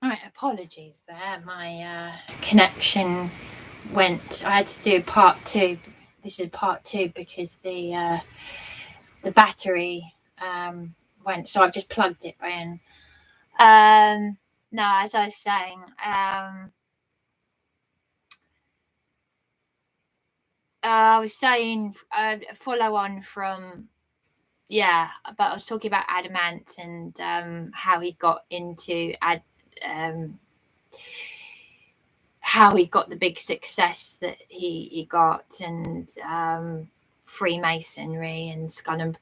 Right, apologies there. My connection went. I had to do part two. This is part two because the battery went. So I've just plugged it in. No, as I was saying, follow on from. Yeah, but I was talking about Adamant and how he got into how he got the big success that he got, and Freemasonry and Skull and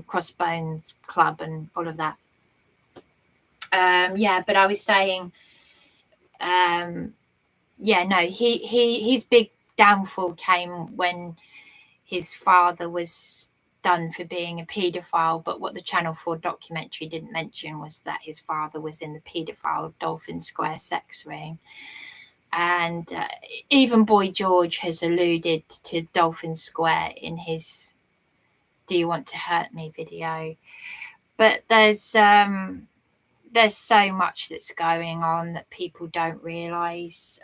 Crossbones Club and all of that. But I was saying, his big downfall came when his father was done for being a paedophile, but what the Channel 4 documentary didn't mention was that his father was in the paedophile Dolphin Square sex ring. And even Boy George has alluded to Dolphin Square in his "Do You Want to Hurt Me" video. But there's so much that's going on that people don't realise.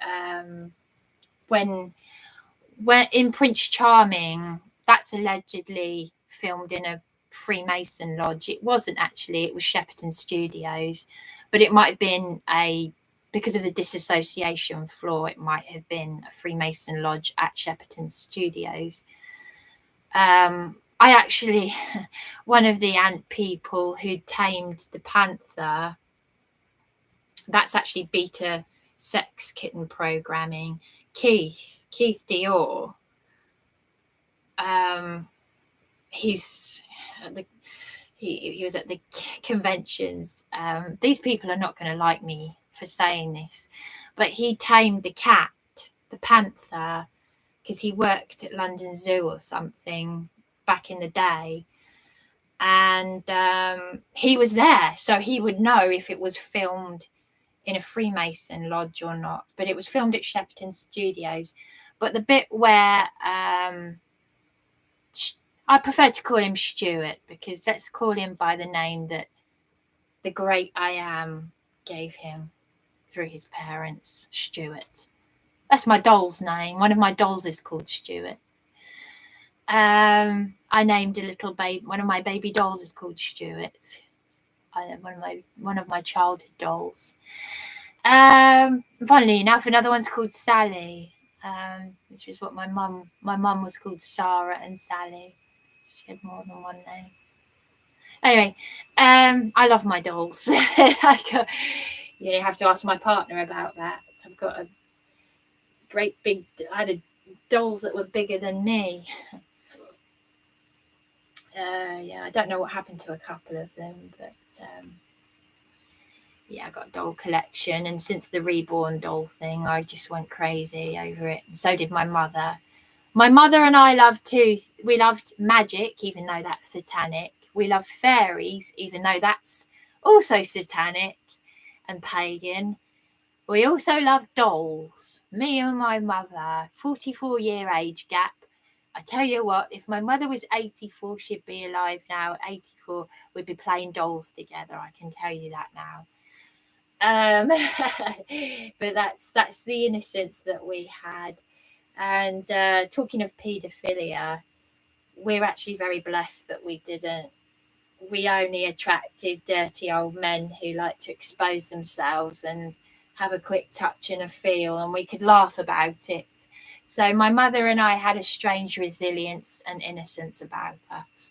When in Prince Charming, that's allegedly filmed in a Freemason lodge. It wasn't actually, it was Shepperton Studios, but it might have been because of the disassociation flaw, it might have been a Freemason lodge at Shepperton Studios. I actually, one of the ant people who tamed the panther, that's actually beta sex kitten programming, Keith Dior. He was at the conventions. These people are not going to like me for saying this, but he tamed the cat, the panther, because he worked at London Zoo or something back in the day, and he was there, so he would know if it was filmed in a Freemason lodge or not. But it was filmed at Shepperton Studios. But the bit where I prefer to call him Stuart, because let's call him by the name that the great I Am gave him through his parents, Stuart. That's my doll's name. One of my dolls is called Stuart. I named a little baby. One of my baby dolls is called Stuart. One of my childhood dolls. Funnily enough, another one's called Sally, which is what my mum was called Sarah and Sally. She had more than one name. Anyway, I love my dolls. You have to ask my partner about that. I've got a great big. I had dolls that were bigger than me. I don't know what happened to a couple of them, but I got a doll collection, and since the reborn doll thing, I just went crazy over it, and so did my mother. My mother and I we loved magic, even though that's satanic. We loved fairies, even though that's also satanic and pagan. We also loved dolls. Me and my mother, 44-year age gap. I tell you what, if my mother was 84, she'd be alive now. 84, we'd be playing dolls together. I can tell you that now. But that's the innocence that we had. And talking of paedophilia, we're actually very blessed that we didn't. We only attracted dirty old men who like to expose themselves and have a quick touch and a feel, and we could laugh about it. So my mother and I had a strange resilience and innocence about us.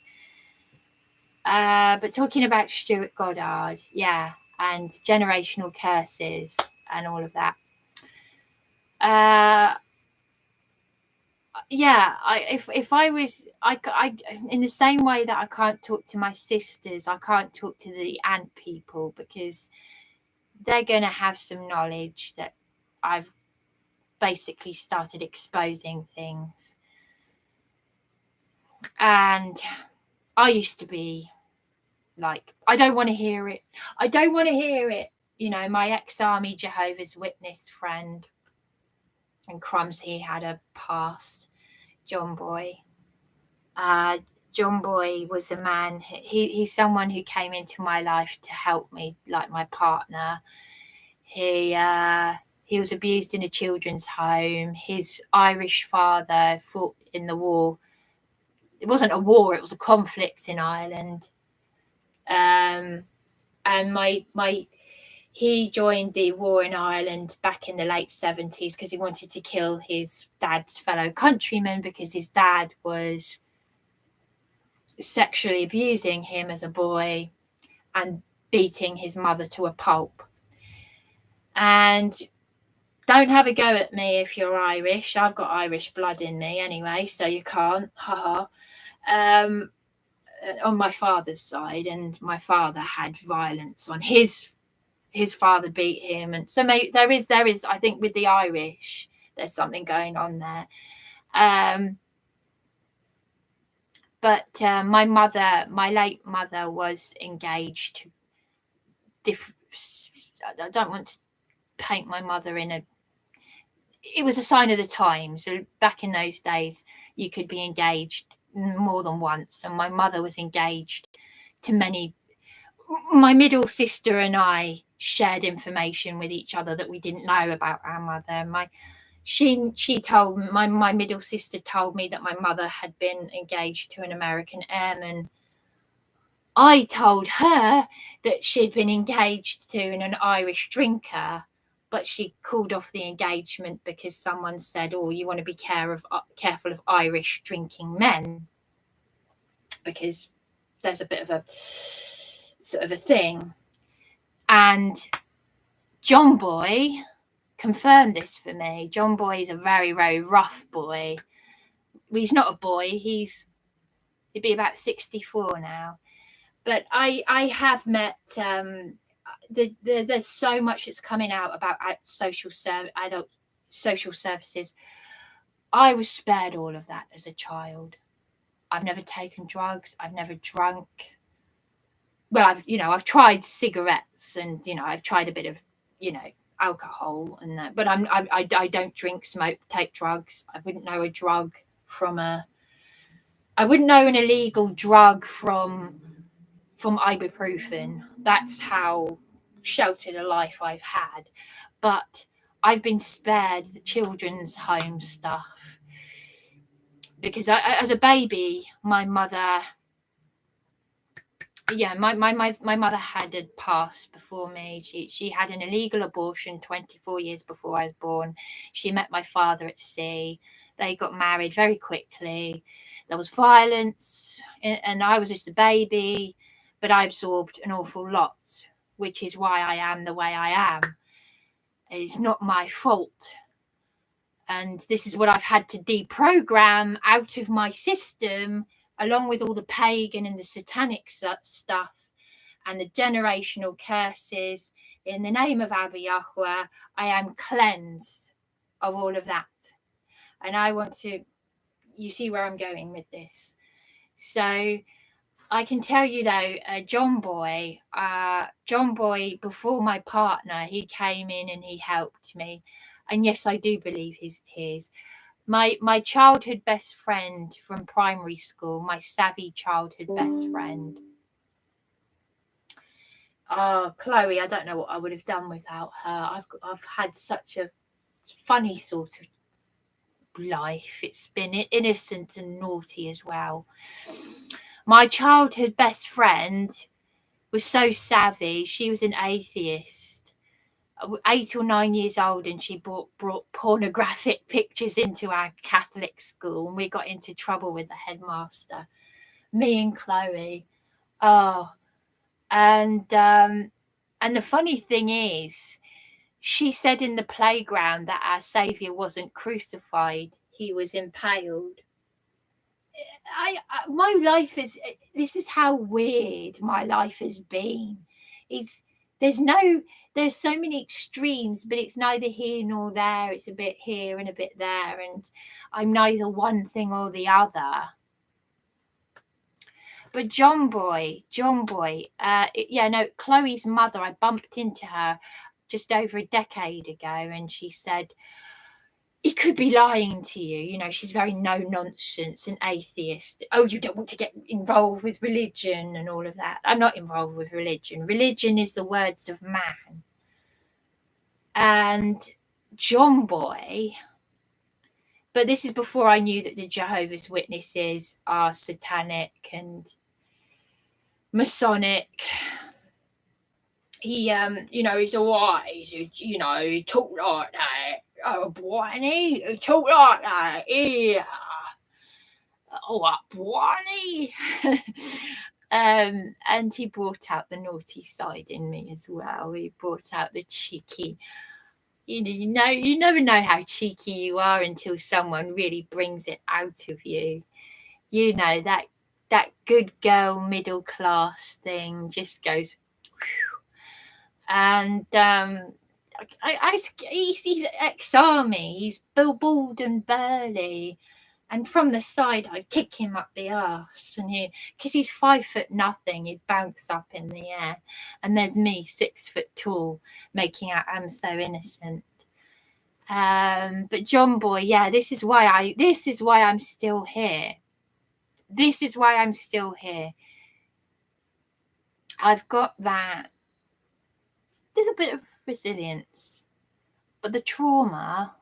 But talking about Stuart Goddard, and generational curses and all of that. If I was, I in the same way that I can't talk to my sisters, I can't talk to the ant people, because they're going to have some knowledge that I've basically started exposing things. And I used to be like, I don't want to hear it. I don't want to hear it. My ex-army Jehovah's Witness friend, and crumbs, he had a past, John Boy. John Boy was a man. He's someone who came into my life to help me, like my partner. He was abused in a children's home. His Irish father fought in the war. It wasn't a war; it was a conflict in Ireland. And he joined the war in Ireland back in the late 70s because he wanted to kill his dad's fellow countrymen because his dad was sexually abusing him as a boy and beating his mother to a pulp. And don't have a go at me if you're Irish. I've got Irish blood in me anyway, so you can't. Haha. On my father's side, and my father had violence on his father beat him, and so maybe there is I think with the Irish there's something going on there. But my late mother was engaged to I don't want to paint my mother in a, it was a sign of the times. So back in those days you could be engaged more than once, and my mother was engaged to many. My middle sister and I shared information with each other that we didn't know about our mother. She told my middle sister told me that my mother had been engaged to an American airman. I told her that she'd been engaged to an Irish drinker, but she called off the engagement because someone said, "Oh, you want to be careful of Irish drinking men, because there's a bit of a sort of a thing." And John Boy confirmed this for me. John Boy is a very, very rough boy. Well, he's not a boy. He'd be about 64 now. But I have met, there's so much that's coming out about adult social services. I was spared all of that as a child. I've never taken drugs. I've never drunk. Well, I've tried cigarettes, and I've tried a bit of alcohol and that, but I don't drink, smoke, take drugs. I wouldn't know I wouldn't know an illegal drug from ibuprofen. That's how sheltered a life I've had. But I've been spared the children's home stuff because as a baby, my mother had passed before me. She had an illegal abortion 24 years before I was born. She met my father at sea. They got married very quickly. There was violence, and I was just a baby, but I absorbed an awful lot, which is why I am the way I am. It's not my fault. And this is what I've had to deprogram out of my system, along with all the pagan and the satanic stuff and the generational curses. In the name of Abba Yahweh, I am cleansed of all of that. And I want to, you see where I'm going with this. So I can tell you though, John Boy, before my partner, he came in and he helped me. And yes, I do believe his tears. My childhood best friend from primary school, my savvy childhood best friend. Chloe, I don't know what I would have done without her. I've had such a funny sort of life. It's been innocent and naughty as well. My childhood best friend was so savvy. She was an atheist, 8 or 9 years old, and she brought pornographic pictures into our Catholic school, and we got into trouble with the headmaster, me and Chloe. And the funny thing is, she said in the playground that our Saviour wasn't crucified, he was impaled. My life this is how weird my life has been. There's so many extremes, but it's neither here nor there. It's a bit here and a bit there, and I'm neither one thing or the other. But John Boy, Chloe's mother, I bumped into her just over a decade ago, and she said, he could be lying to you. You know, she's very no nonsense and atheist. Oh, you don't want to get involved with religion and all of that. I'm not involved with religion. Religion is the words of man. And John Boy, but this is before I knew that the Jehovah's Witnesses are satanic and Masonic. He, you know, he's wise. You know, he talk like that. Oh, boy, he talk like that. Yeah. Oh, boy. And he brought out the naughty side in me as well. He brought out the cheeky. You never know how cheeky you are until someone really brings it out of you. You know, that good girl middle class thing just goes. And he's ex-army. He's bald and burly, and from the side I'd kick him up the arse, and because he's 5 foot nothing, he'd bounce up in the air. And there's me, 6 foot tall, making out I'm so innocent. But John Boy, yeah, this is why I'm still here. This is why I'm still here. I've got that little bit of resilience, but the trauma,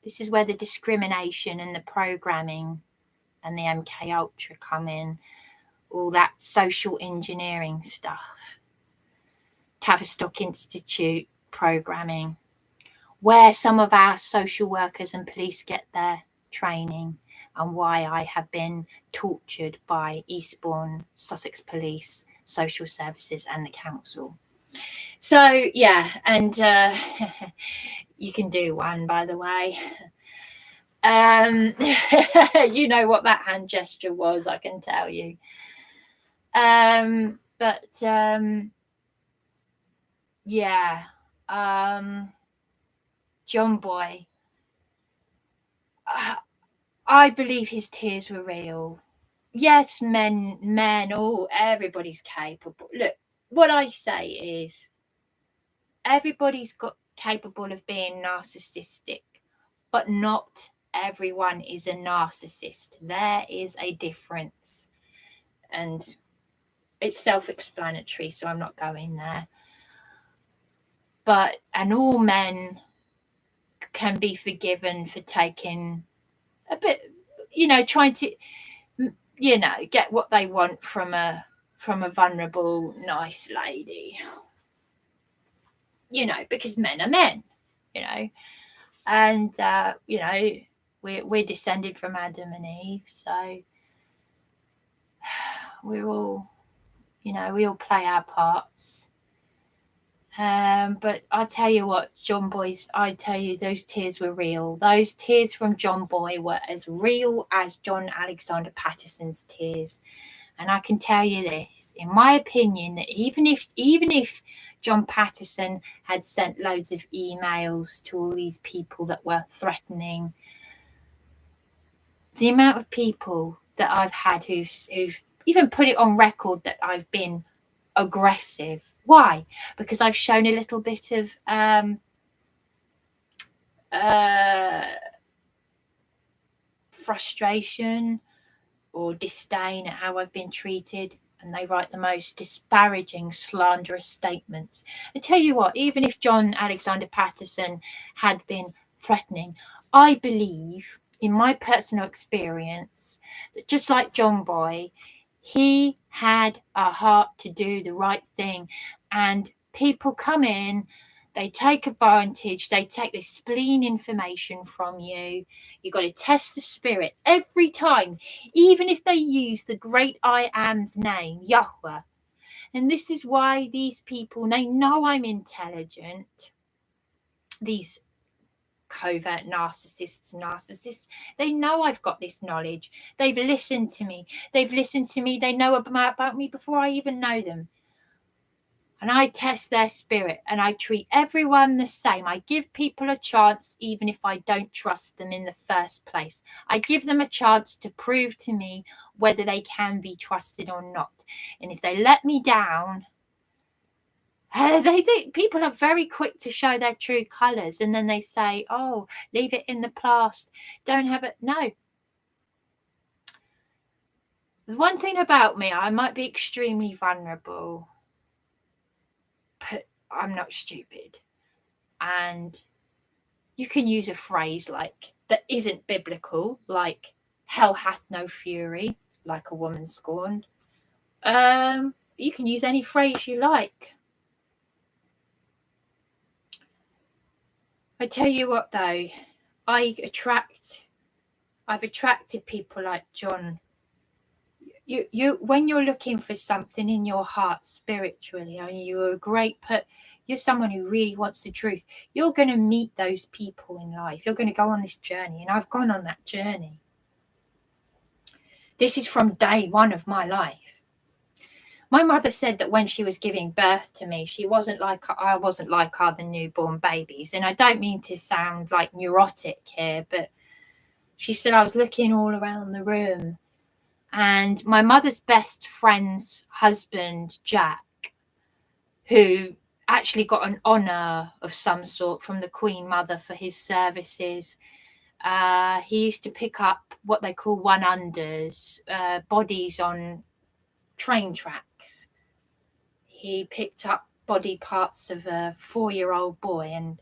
this is where the discrimination and the programming and the MK Ultra come in, all that social engineering stuff, Tavistock Institute programming, where some of our social workers and police get their training, and why I have been tortured by Eastbourne, Sussex Police, Social Services and the council. So yeah, and you can do one, by the way. You know what that hand gesture was, I can tell you. But yeah, John Boy, I believe his tears were real. Yes, men, everybody's capable. Look, what I say is everybody's capable of being narcissistic, but not everyone is a narcissist. There is a difference, and it's self-explanatory, so I'm not going there. And all men can be forgiven for taking a bit, trying to, get what they want from a vulnerable, nice lady. Because men are men, and we're descended from Adam and Eve, so we're all, we all play our parts. But I tell you what, John Boy's, I tell you, those tears were real. Those tears from John Boy were as real as John Alexander Patterson's tears. And I can tell you this, in my opinion, that even if John Patterson had sent loads of emails to all these people that were threatening, the amount of people that I've had who've even put it on record that I've been aggressive. Why? Because I've shown a little bit of frustration or disdain at how I've been treated, and they write the most disparaging, slanderous statements. I tell you what, even if John Alexander Patterson had been threatening, I believe, in my personal experience, that just like John Boy, he had a heart to do the right thing. And people come in, they take advantage, they spleen information from you. You've got to test the spirit every time, even if they use the great I Am's name, Yahweh. And this is why these people, they know I'm intelligent. These covert narcissists, they know I've got this knowledge. They've listened to me. They know about me before I even know them. And I test their spirit, and I treat everyone the same. I give people a chance, even if I don't trust them in the first place. I give them a chance to prove to me whether they can be trusted or not. And if they let me down, They do. People are very quick to show their true colours, and then they say, oh, leave it in the past, don't have it. No. The one thing about me, I might be extremely vulnerable, but I'm not stupid. And you can use a phrase like that isn't biblical, like hell hath no fury, like a woman scorned. You can use any phrase you like. I tell you what though, I've attracted people like John. You when you're looking for something in your heart spiritually, and you're someone who really wants the truth, you're going to meet those people in life. You're going to go on this journey, and I've gone on that journey. This is from day one of my life. My mother said that when she was giving birth to me, I wasn't like other newborn babies. And I don't mean to sound like neurotic here, but she said I was looking all around the room. And my mother's best friend's husband, Jack, who actually got an honour of some sort from the Queen Mother for his services, he used to pick up what they call one-unders, bodies on train tracks. He picked up body parts of a 4-year-old boy and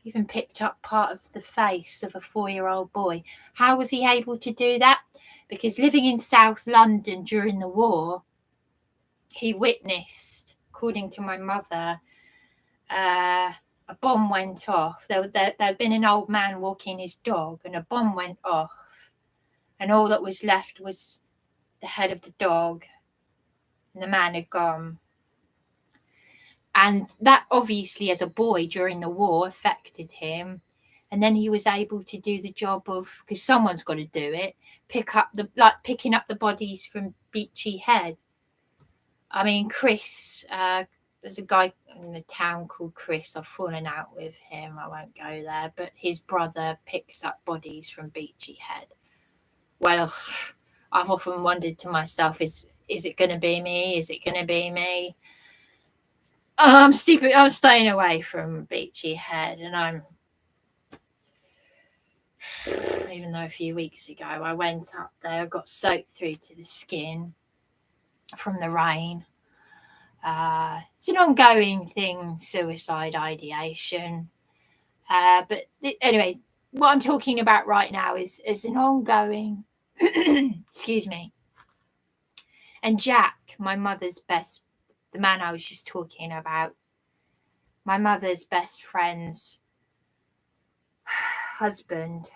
even picked up part of the face of a 4-year-old boy. How was he able to do that? Because living in South London during the war, he witnessed, according to my mother, a bomb went off. There had been an old man walking his dog, and a bomb went off, and all that was left was the head of the dog, and the man had gone. And that obviously, as a boy during the war, affected him. And then he was able to do the job of, because someone's got to do it, picking up the bodies from Beachy Head. I mean, Chris, there's a guy in the town called Chris. I've fallen out with him. I won't go there. But his brother picks up bodies from Beachy Head. Well, I've often wondered to myself, is it going to be me? Is it going to be me? I'm stupid. I'm staying away from Beachy Head, and even though a few weeks ago I went up there, I got soaked through to the skin from the rain. It's an ongoing thing, suicide ideation. But anyway, what I'm talking about right now is an ongoing, excuse me. And Jack, my mother's the man I was just talking about, my mother's best friend's husband,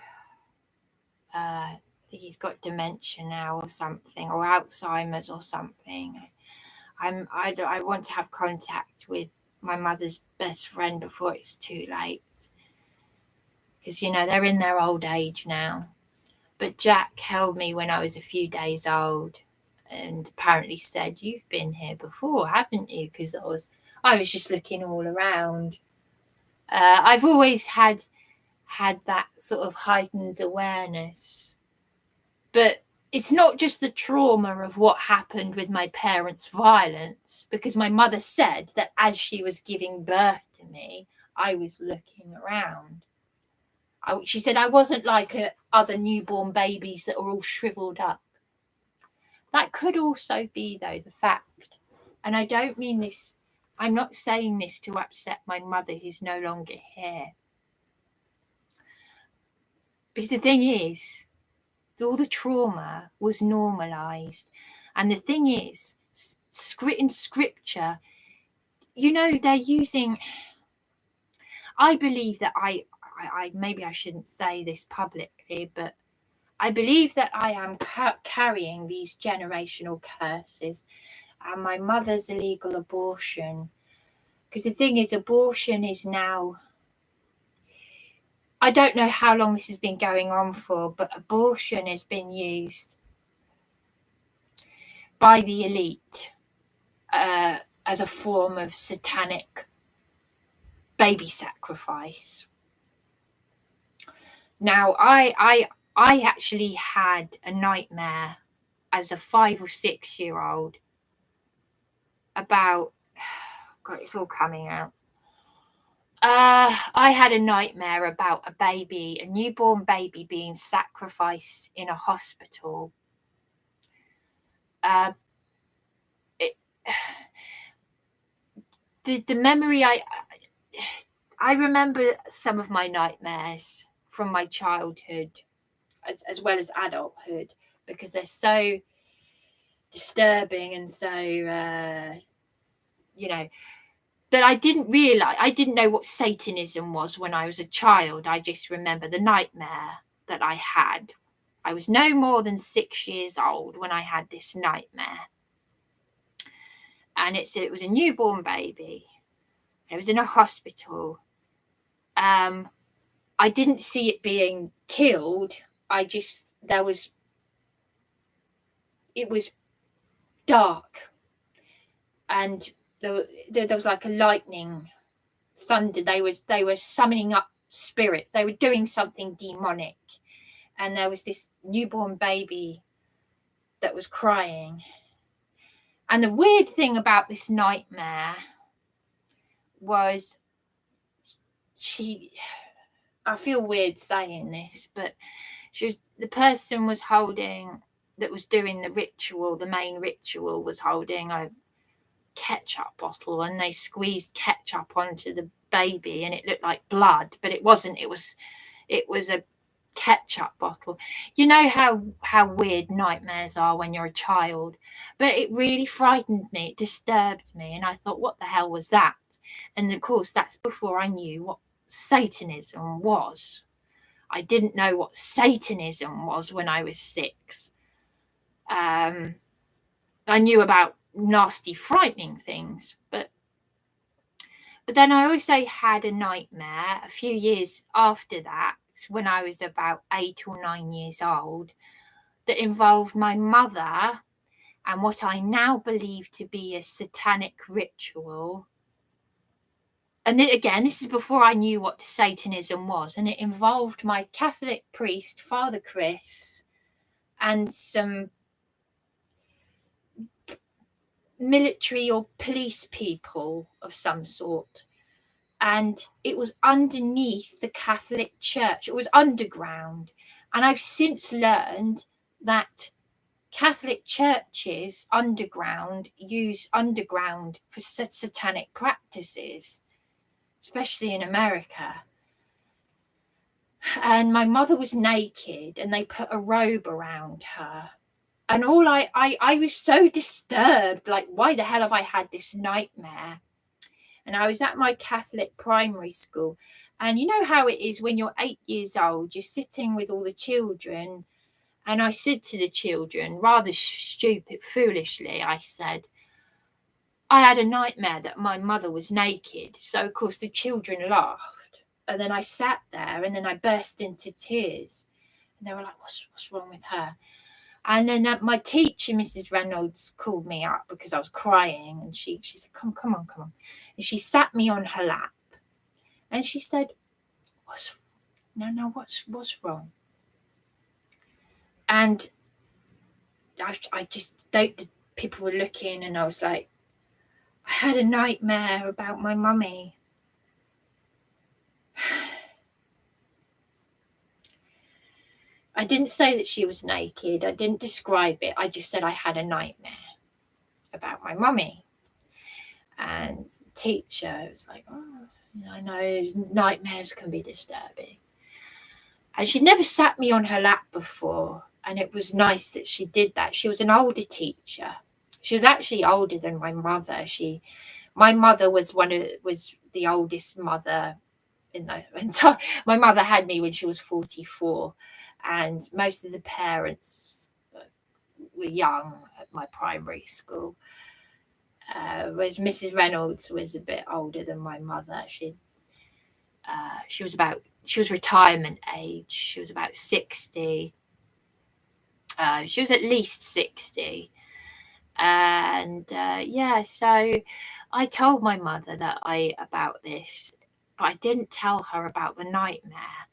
I think he's got dementia now or something, or Alzheimer's or something. I want to have contact with my mother's best friend before it's too late, because they're in their old age now. But Jack held me when I was a few days old, and apparently said, "You've been here before, haven't you?" Because I was just looking all around. I've always had that sort of heightened awareness, but it's not just the trauma of what happened with my parents' violence, because my mother said that as she was giving birth to me, I was looking around. She said I wasn't like other newborn babies that are all shriveled up. That could also be, though, the fact, and I don't mean this, I'm not saying this to upset my mother who's no longer here. Because the thing is, all the trauma was normalized. And the thing is, in scripture, they're using, I believe that I maybe I shouldn't say this publicly, but I believe that I am carrying these generational curses and my mother's illegal abortion. Because the thing is, abortion is now, I don't know how long this has been going on for, but abortion has been used by the elite as a form of satanic baby sacrifice. Now, I actually had a nightmare as a 5 or 6 year old about, God, it's all coming out. I had a nightmare about a newborn baby being sacrificed in a hospital. The memory I remember some of my nightmares from my childhood as well as adulthood, because they're so disturbing and so that I didn't know what Satanism was when I was a child. I just remember the nightmare that I had. I was no more than 6 years old when I had this nightmare. And it was a newborn baby. It was in a hospital. I didn't see it being killed. It was dark. And there was like a lightning, thunder. They were summoning up spirits. They were doing something demonic. And there was this newborn baby that was crying. And the weird thing about this nightmare was I feel weird saying this, but the person that was doing the ritual, the main ritual, was holding a ketchup bottle, and they squeezed ketchup onto the baby and it looked like blood, but it wasn't. It was a ketchup bottle. You know how weird nightmares are when you're a child, but it really frightened me. It disturbed me, and I thought, what the hell was that? And of course, that's before I knew what Satanism was. I didn't know what Satanism was when I was 6. I knew about nasty, frightening things, but then I also had a nightmare a few years after that, when I was about 8 or 9 years old, that involved my mother and what I now believe to be a satanic ritual. And again, this is before I knew what Satanism was, and it involved my Catholic priest, Father Chris, and some military or police people of some sort. And it was underneath the Catholic Church. It was underground. And I've since learned that Catholic churches use underground for satanic practices, especially in America. And my mother was naked, and they put a robe around her. And I was so disturbed, like, why the hell have I had this nightmare? And I was at my Catholic primary school. And you know how it is when you're 8 years old, you're sitting with all the children. And I said to the children, rather foolishly, I said, I had a nightmare that my mother was naked. So, of course, the children laughed. And then I sat there, and then I burst into tears. And they were like, what's wrong with her? And then my teacher, Mrs. Reynolds, called me up because I was crying. And she said, come on. And she sat me on her lap. And she said, what's wrong? And the people were looking, and I was like, I had a nightmare about my mummy. I didn't say that she was naked. I didn't describe it. I just said I had a nightmare about my mummy. And the teacher was like, oh, I know nightmares can be disturbing. And she'd never sat me on her lap before. And it was nice that she did that. She was an older teacher. She was actually older than my mother. My mother was the oldest mother my mother had me when she was 44. And most of the parents were young at my primary school. Whereas Mrs. Reynolds was a bit older than my mother. She was retirement age. She was about 60. She was at least 60. And so I told my mother about this, but I didn't tell her about the nightmare.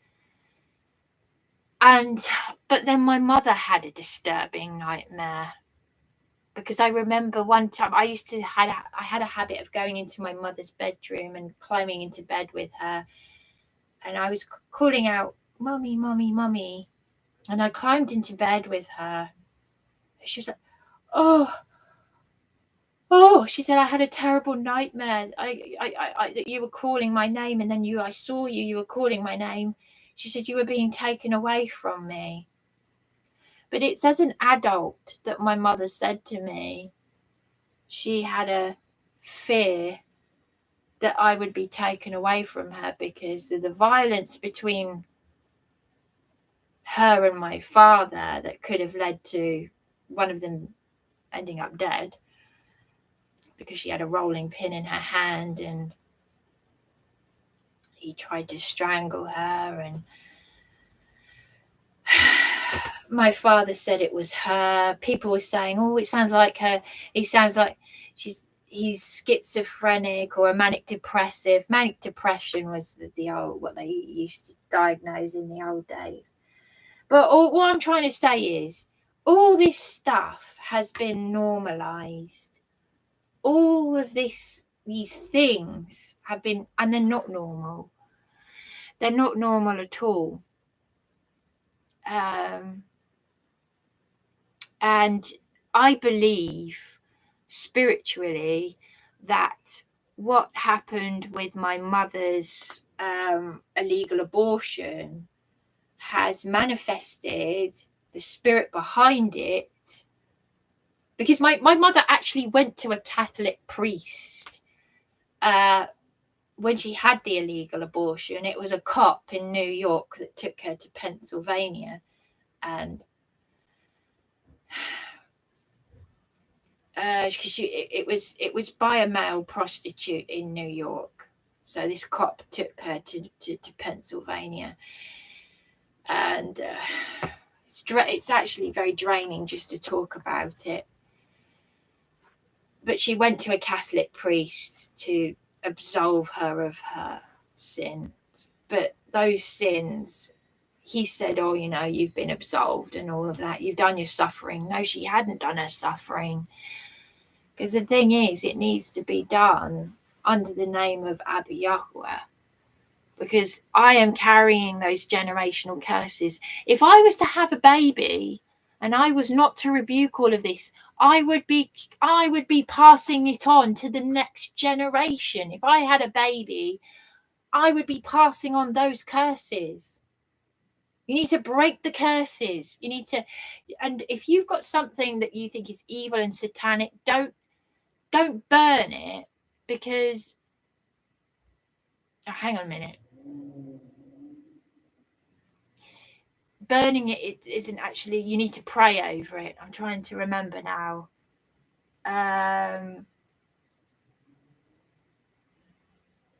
But then my mother had a disturbing nightmare. because I remember one time I had a habit of going into my mother's bedroom and climbing into bed with her, and I was calling out, "Mummy, mummy, mummy," and I climbed into bed with her. She was like, "Oh," she said, "I had a terrible nightmare. That you were calling my name, and then I saw you were calling my name." She said, "You were being taken away from me." But it's as an adult that my mother said to me, she had a fear that I would be taken away from her because of the violence between her and my father that could have led to one of them ending up dead, because she had a rolling pin in her hand and he tried to strangle her, and my father said it was her. People were saying, "Oh, it sounds like her. It sounds like he's schizophrenic or a manic depressive." Manic depression was the old, what they used to diagnose in the old days. But what I'm trying to say is, all this stuff has been normalized. All of these things have been, and they're not normal. They're not normal at all. And I believe spiritually that what happened with my mother's illegal abortion has manifested the spirit behind it, because my mother actually went to a Catholic priest when she had the illegal abortion. It was a cop in New York that took her to Pennsylvania, and because it was by a male prostitute in New York. So this cop took her to Pennsylvania, and it's actually very draining just to talk about it. But she went to a Catholic priest to absolve her of her sins. But those sins, he said, "Oh, you've been absolved and all of that. You've done your suffering." No, she hadn't done her suffering. Because the thing is, it needs to be done under the name of Abba Yahweh. Because I am carrying those generational curses. If I was to have a baby and I was not to rebuke all of this, I would be passing it on to the next generation. If I had a baby, I would be passing on those curses. You need to break the curses. You need to, and if you've got something that you think is evil and satanic, don't burn it, because hang on a minute. Burning it isn't actually, you need to pray over it. I'm trying to remember now.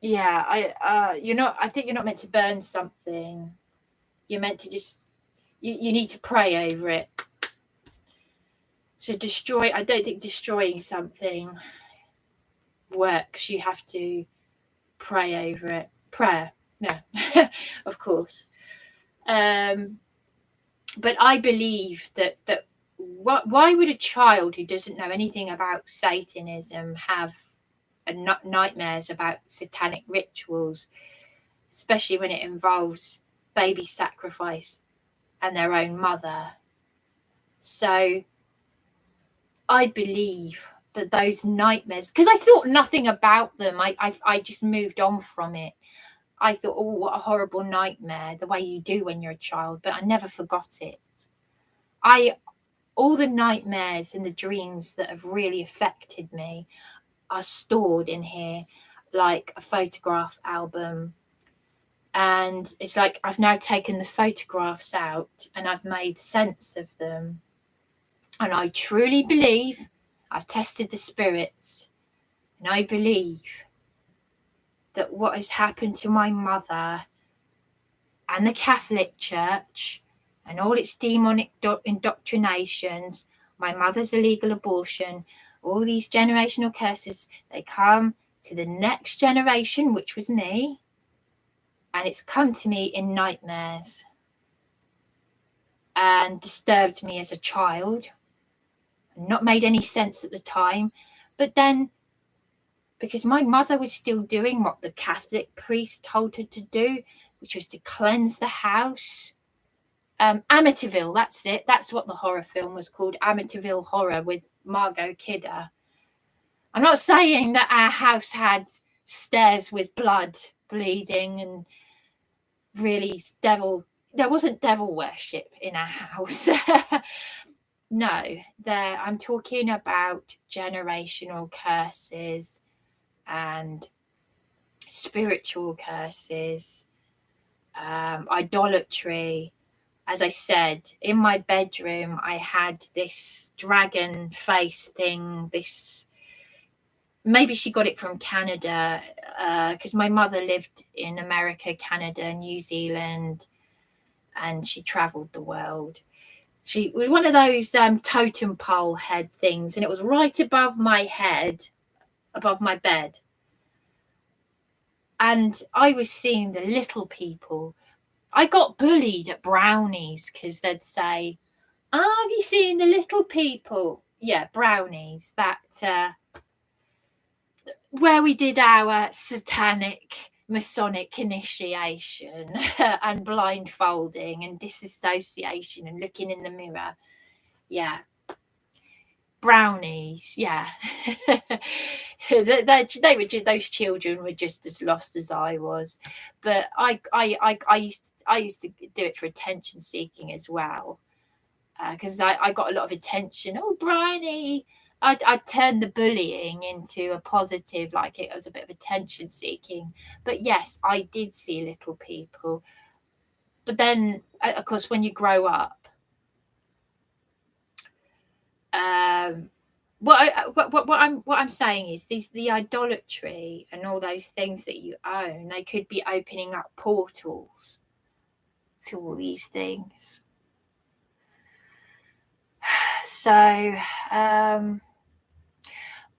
Yeah, I think you're not meant to burn something. You're meant to just, you need to pray over it. So I don't think destroying something works. You have to pray over it. Prayer, yeah, of course. But I believe that why would a child who doesn't know anything about Satanism have nightmares about satanic rituals, especially when it involves baby sacrifice and their own mother? So I believe that those nightmares, because I thought nothing about them, I just moved on from it. I thought, oh, what a horrible nightmare, the way you do when you're a child, but I never forgot it. All the nightmares and the dreams that have really affected me are stored in here like a photograph album. And it's like I've now taken the photographs out and I've made sense of them. And I truly believe, I've tested the spirits, and I believe that what has happened to my mother and the Catholic Church and all its demonic indoctrinations, my mother's illegal abortion, all these generational curses, they come to the next generation, which was me, and it's come to me in nightmares and disturbed me as a child. not made any sense at the time. But then, because my mother was still doing what the Catholic priest told her to do, which was to cleanse the house. Amityville, that's it. That's what the horror film was called, Amityville Horror, with Margot Kidder. I'm not saying that our house had stairs with blood bleeding and really there wasn't devil worship in our house. No, I'm talking about generational curses and spiritual curses, idolatry. As I said, in my bedroom, I had this dragon face thing. Maybe she got it from Canada, because my mother lived in America, Canada, New Zealand, and she traveled the world. She was one of those totem pole head things, and it was right above my head, above my bed. And I was seeing the little people. I got bullied at brownies because they'd say, "Oh, have you seen the little people?" Yeah, brownies. That where we did our satanic Masonic initiation and blindfolding and disassociation and looking in the mirror. Yeah. Brownies, yeah. they were just, those children were just as lost as I was. But I used to do it for attention seeking as well, because I got a lot of attention. Oh, brownie. I'd turn the bullying into a positive, like it was a bit of attention seeking. But yes, I did see little people. But then, of course, when you grow up, what I'm saying is the idolatry and all those things that you own, they could be opening up portals to all these things. So,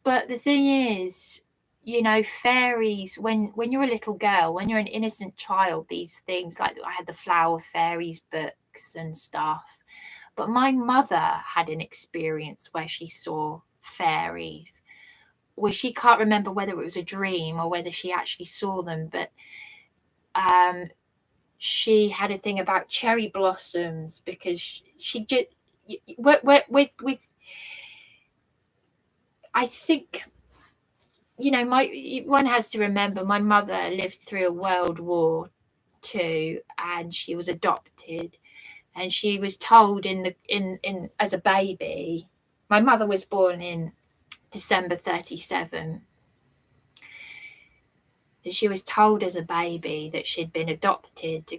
but the thing is, you know, fairies, when you're a little girl, when you're an innocent child, these things, like I had the Flower Fairies books and stuff. But my mother had an experience where she saw fairies, where she can't remember whether it was a dream or whether she actually saw them. But she had a thing about cherry blossoms, because she just with I think, you know, one has to remember my mother lived through a World War II and she was adopted. And she was told in as a baby, my mother was born in December 1937. She was told as a baby that she'd been adopted.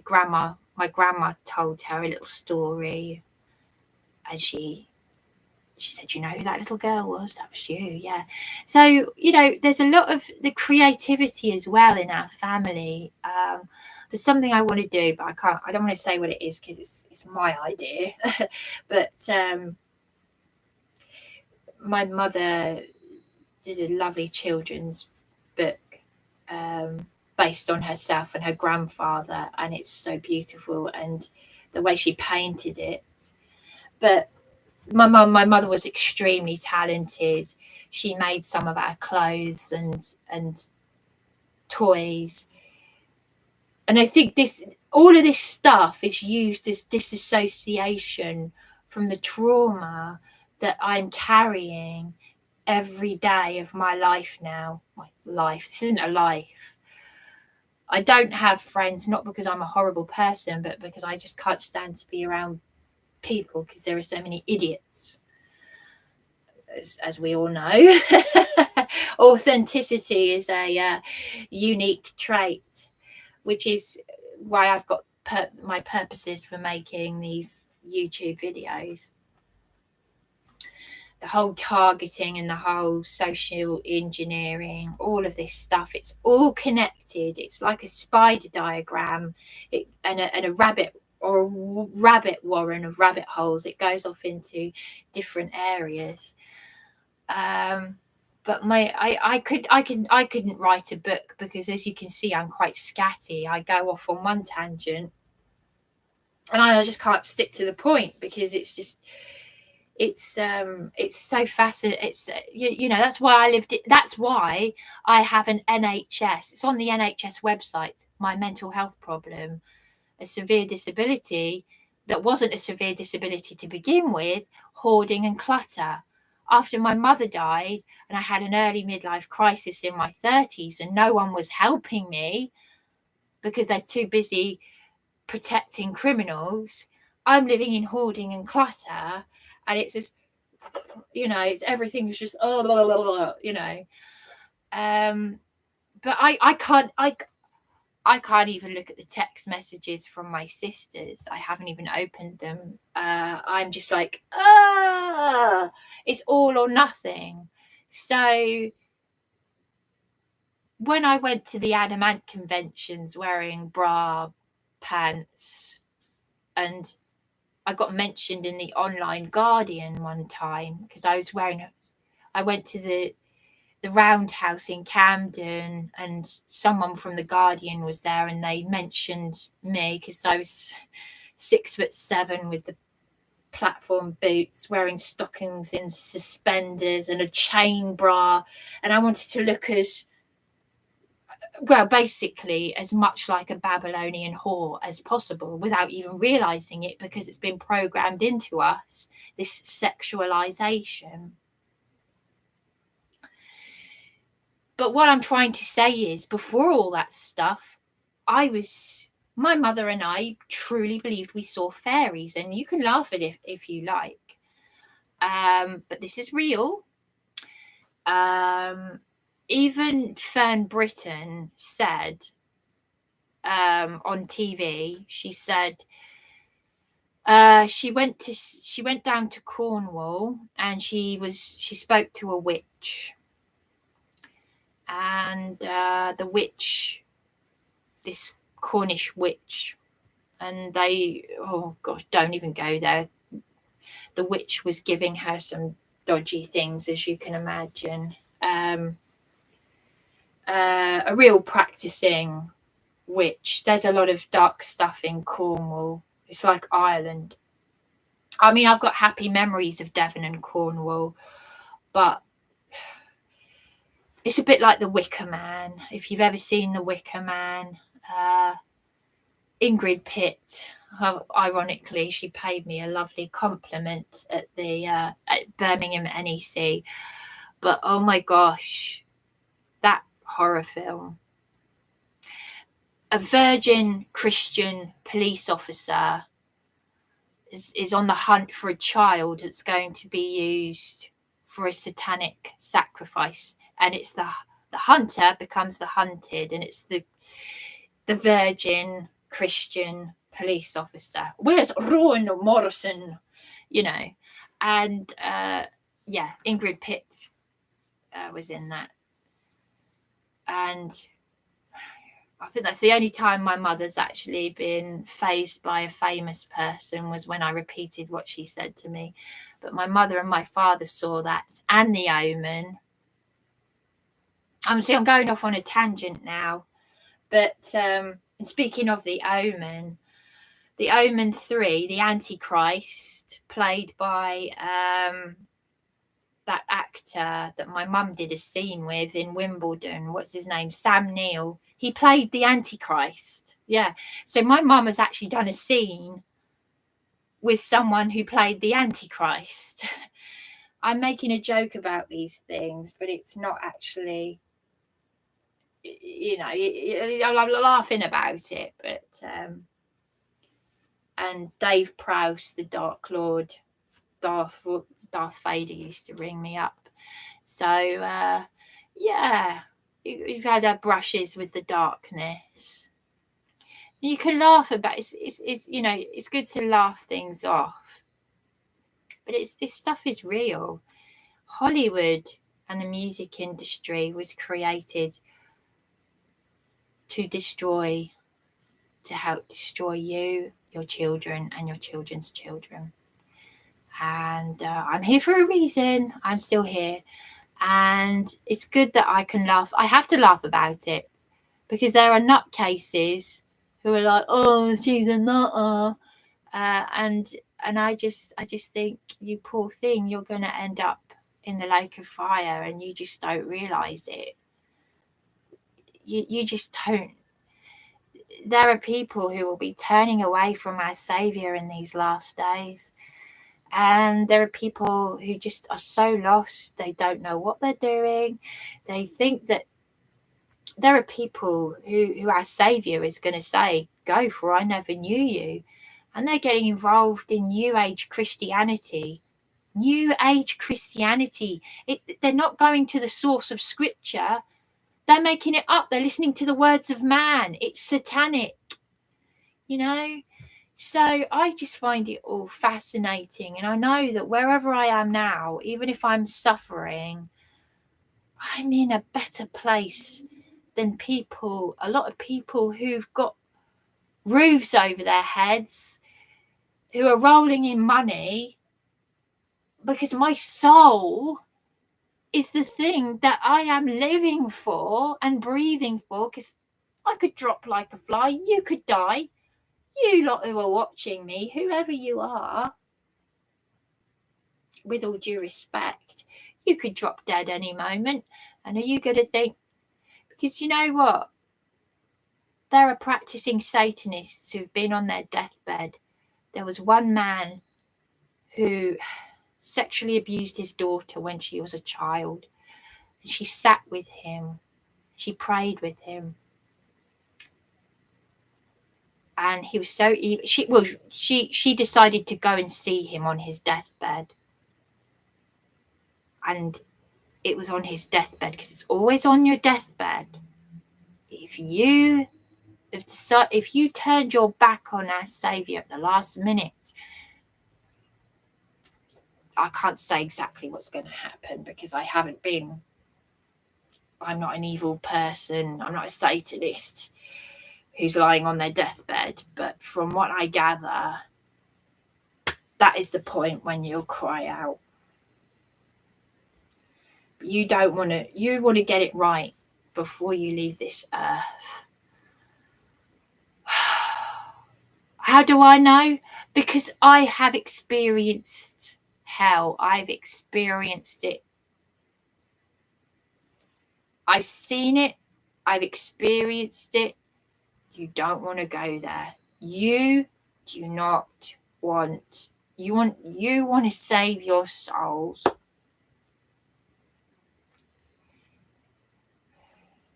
My grandma told her a little story, and she said, "You know who that little girl was? That was you." Yeah. So, you know, there's a lot of the creativity as well in our family. There's something I want to do, but I don't want to say what it is because it's my idea. But my mother did a lovely children's book based on herself and her grandfather, and it's so beautiful, and the way she painted it. But my mother was extremely talented. She made some of our clothes and toys. And I think all of this stuff is used as disassociation from the trauma that I'm carrying every day of my life now. My life. This isn't a life. I don't have friends, not because I'm a horrible person, but because I just can't stand to be around people because there are so many idiots, as we all know. Authenticity is a unique trait, which is why I've got my purposes for making these YouTube videos. The whole targeting and the whole social engineering, all of this stuff, it's all connected. It's like a spider diagram and a rabbit, or a rabbit warren of rabbit holes. It goes off into different areas. But I couldn't write a book because, as you can see, I'm quite scatty. I go off on one tangent and I just can't stick to the point because it's just, it's so fascinating. It's you know, that's why I lived it. That's why I have an NHS. It's on the NHS website. My mental health problem, a severe disability that wasn't a severe disability to begin with, hoarding and clutter. After my mother died and I had an early midlife crisis in my 30s and no one was helping me because they're too busy protecting criminals, I'm living in hoarding and clutter, and it's just, you know, it's everything's just you know. But I can't even look at the text messages from my sisters. I haven't even opened them. I'm just like, it's all or nothing. So when I went to the Adamant conventions wearing bra, pants, and I got mentioned in the online Guardian one time because I went to the Roundhouse in Camden and someone from the Guardian was there and they mentioned me because I was 6'7" with the platform boots, wearing stockings in suspenders and a chain bra, and I wanted to look as well, basically as much like a Babylonian whore as possible without even realizing it, because it's been programmed into us, this sexualization. But what I'm trying to say is, before all that stuff, my mother and I truly believed we saw fairies, and you can laugh at it if you like. But this is real. Even Fern Britton said on TV, she said she went down to Cornwall and she spoke to a witch, and the witch, this Cornish witch, and they, oh gosh, don't even go there. The witch was giving her some dodgy things, as you can imagine. A real practicing witch. There's a lot of dark stuff in Cornwall. It's like Ireland. I mean, I've got happy memories of Devon and Cornwall, but it's a bit like the Wicker Man. If you've ever seen the Wicker Man, Ingrid Pitt, ironically, she paid me a lovely compliment at the at Birmingham NEC. But oh my gosh, that horror film. A virgin Christian police officer is on the hunt for a child that's going to be used for a satanic sacrifice, and it's the hunter becomes the hunted, and it's the virgin Christian police officer. Where's Rowan Morrison? You know, and yeah, Ingrid Pitt was in that, and I think that's the only time my mother's actually been fazed by a famous person, was when I repeated what she said to me. But my mother and my father saw that, and The Omen. I'm going off on a tangent now, but speaking of The Omen, The Omen 3, the Antichrist, played by that actor that my mum did a scene with in Wimbledon. What's his name? Sam Neill. He played the Antichrist. Yeah. So my mum has actually done a scene with someone who played the Antichrist. I'm making a joke about these things, but it's not actually, you know, I'm laughing about it. But and Dave Prowse, the Dark Lord, Darth Vader, used to ring me up. So yeah, you've had our brushes with the darkness. You can laugh about it. It's you know, it's good to laugh things off, but this stuff is real. Hollywood and the music industry was created to destroy, to help destroy you, your children, and your children's children. And I'm here for a reason. I'm still here, and it's good that I can laugh. I have to laugh about it, because there are nutcases who are like, oh, she's a nutter, and And I just think, you poor thing, you're going to end up in the lake of fire, and you just don't realize it. You just don't. There are people who will be turning away from our Saviour in these last days. And there are people who just are so lost. They don't know what they're doing. They think that there are people who our Saviour is going to say, go, for I never knew you. And they're getting involved in New Age Christianity. New Age Christianity. They're not going to the source of Scripture. They're making it up. They're listening to the words of man. It's satanic, you know. So I just find it all fascinating. And I know that wherever I am now, even if I'm suffering, I'm in a better place than a lot of people who've got roofs over their heads, who are rolling in money, because my soul is the thing that I am living for and breathing for. Because I could drop like a fly, you could die. You lot who are watching me, whoever you are, with all due respect, you could drop dead any moment. And are you going to think, because you know what? There are practicing Satanists who've been on their deathbed. There was one man who sexually abused his daughter when she was a child. And she sat with him. She prayed with him. And he was so evil. She decided to go and see him on his deathbed. And it was on his deathbed, because it's always on your deathbed. If you turned your back on our Saviour at the last minute, I can't say exactly what's going to happen, because I'm not an evil person. I'm not a Satanist who's lying on their deathbed. But from what I gather, that is the point when you'll cry out. But you want to get it right before you leave this earth. How do I know? Because I have experienced hell. I've experienced it. I've seen it. I've experienced it. You don't want to go there. You do not want. You want to save your souls.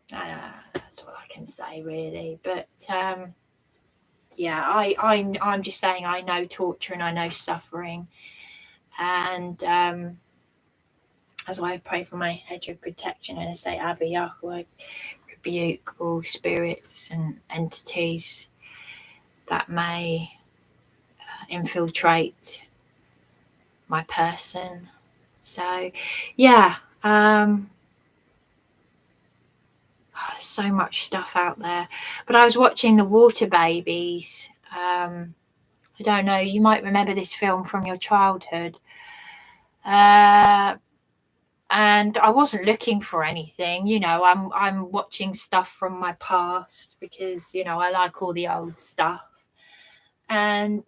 That's what I can say, really. But yeah, I'm just saying, I know torture and I know suffering, and as I pray for my hedge of protection, and I say, Abba Yahweh, rebuke all spirits and entities that may infiltrate my person. So yeah, so much stuff out there. But I was watching the Water Babies. I don't know, you might remember this film from your childhood. And I wasn't looking for anything, I'm watching stuff from my past, because I like all the old stuff. And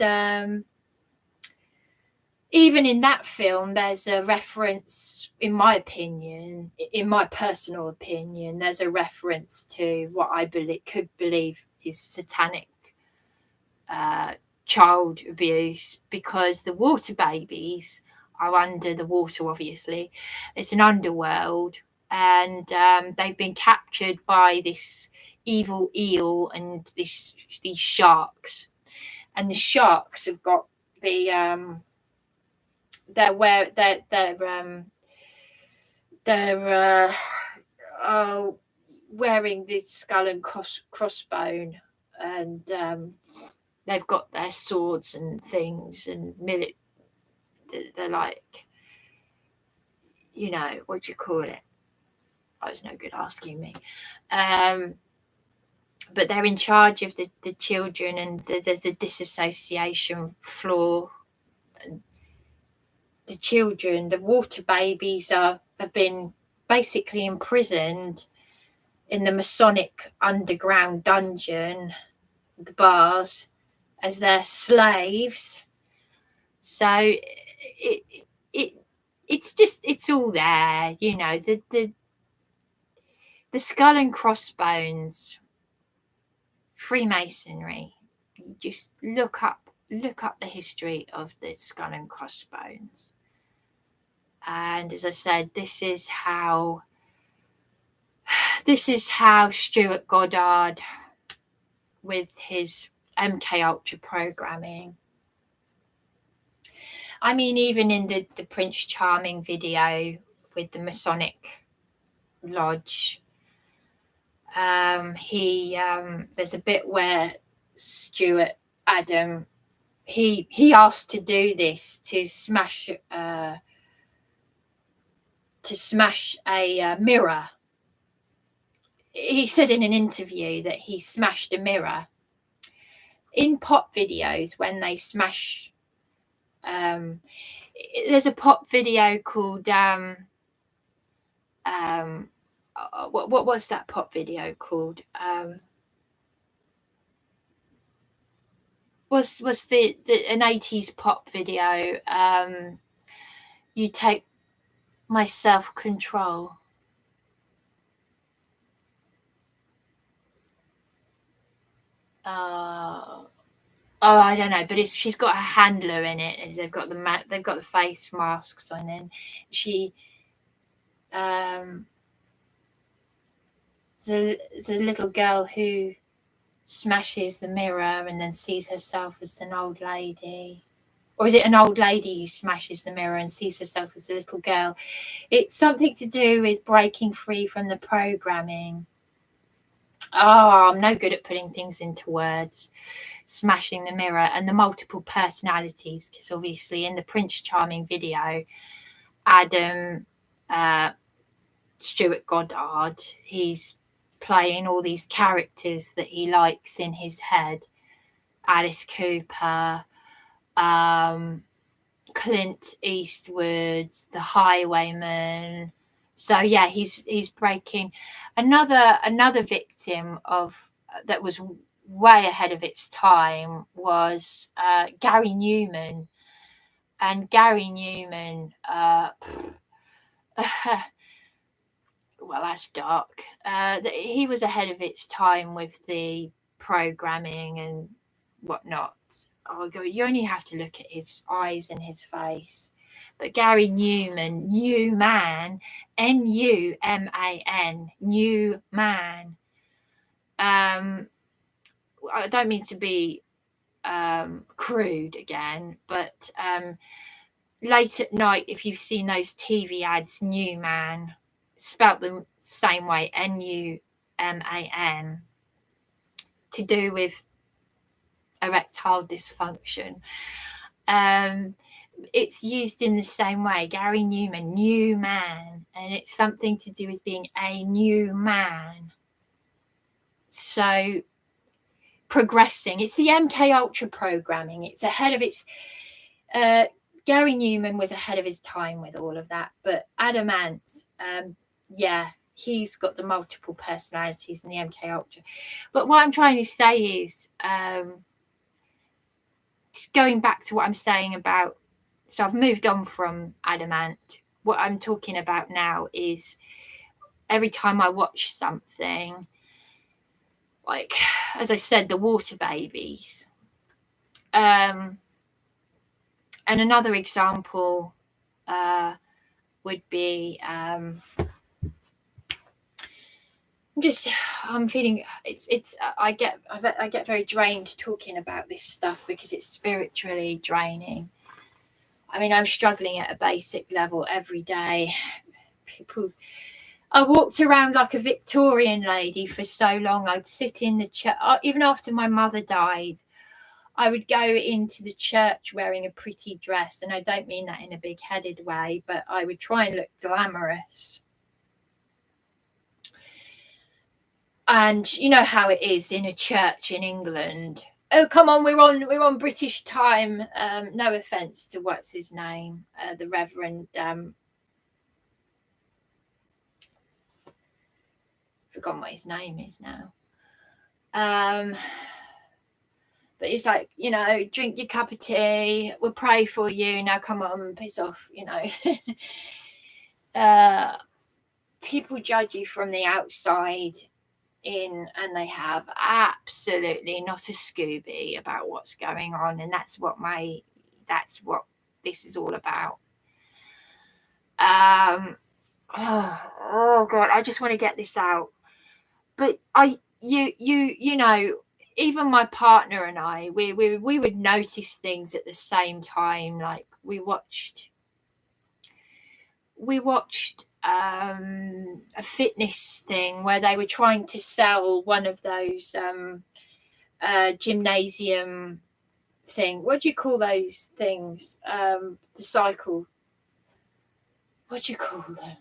even in that film, there's a reference, in my personal opinion, there's a reference to what I could believe is satanic child abuse, because the Water Babies are under the water, obviously. It's an underworld, and they've been captured by this evil eel and these sharks. And the sharks have got the they're wearing the skull and crossbone, and they've got their swords and things, and they're like, what do you call it? I was no good asking me. But they're in charge of the children, and there's the disassociation floor. And the children, the Water Babies, have been basically imprisoned in the Masonic underground dungeon, the bars, as their slaves. So it's all there, you know, the skull and crossbones, Freemasonry. You just look up the history of the skull and crossbones. And as I said, this is how Stuart Goddard, with his MK Ultra programming. I mean, even in the Prince Charming video with the Masonic Lodge, there's a bit where Stuart Adam, he asked to do this, to smash a mirror. He said in an interview that he smashed a mirror. In pop videos, when they smash, there's a pop video called what was that pop video called? Was an 80s pop video? You Take My Self-Control. I don't know, but she's got her handler in it, and they've got the face masks on, and she the little girl who smashes the mirror and then sees herself as an old lady. Or is it an old lady who smashes the mirror and sees herself as a little girl? It's something to do with breaking free from the programming. Oh, I'm no good at putting things into words. Smashing the mirror and the multiple personalities, because obviously in the Prince Charming video, Adam, Stuart Goddard, he's playing all these characters that he likes in his head. Alice Cooper, Clint Eastwood, The Highwayman. So yeah, he's breaking. Another victim of that was way ahead of its time was Gary Newman. And Gary Newman, well, that's dark. He was ahead of its time with the programming and whatnot. Oh, you only have to look at his eyes and his face. But Gary Newman, Newman, N-U-M-A-N, Newman. I don't mean to be crude again, but late at night, if you've seen those TV ads, Newman, spelt the same way, N-U-M-A-N, to do with erectile dysfunction. It's used in the same way, Gary Newman, new man, and it's something to do with being a new man. So progressing, it's the MK Ultra programming. It's ahead of its. Gary Newman was ahead of his time with all of that, but Adam Ant, yeah, he's got the multiple personalities in the MK Ultra. But what I'm trying to say is, just going back to what I'm saying about, so I've moved on from Adam Ant. What I'm talking about now is every time I watch something, like, as I said, the water babies. And another example would be, I'm feeling I get very drained talking about this stuff because it's spiritually draining. I mean, I'm struggling at a basic level every day. I walked around like a Victorian lady for so long. I'd sit in the church, even after my mother died, I would go into the church wearing a pretty dress. And I don't mean that in a big-headed way, but I would try and look glamorous. And you know how it is in a church in England. Oh, come on, we're on British time. No offence to what's his name, the Reverend. Forgotten what his name is now. But it's like, you know, drink your cup of tea, we'll pray for you, now come on, piss off, you know. People judge you from the outside in, and they have absolutely not a Scooby about what's going on, and that's what this is all about. Oh God, I just want to get this out. But you know, even my partner and I, we would notice things at the same time. Like we watched a fitness thing where they were trying to sell one of those gymnasium thing. What do you call those things? The cycle. What do you call them?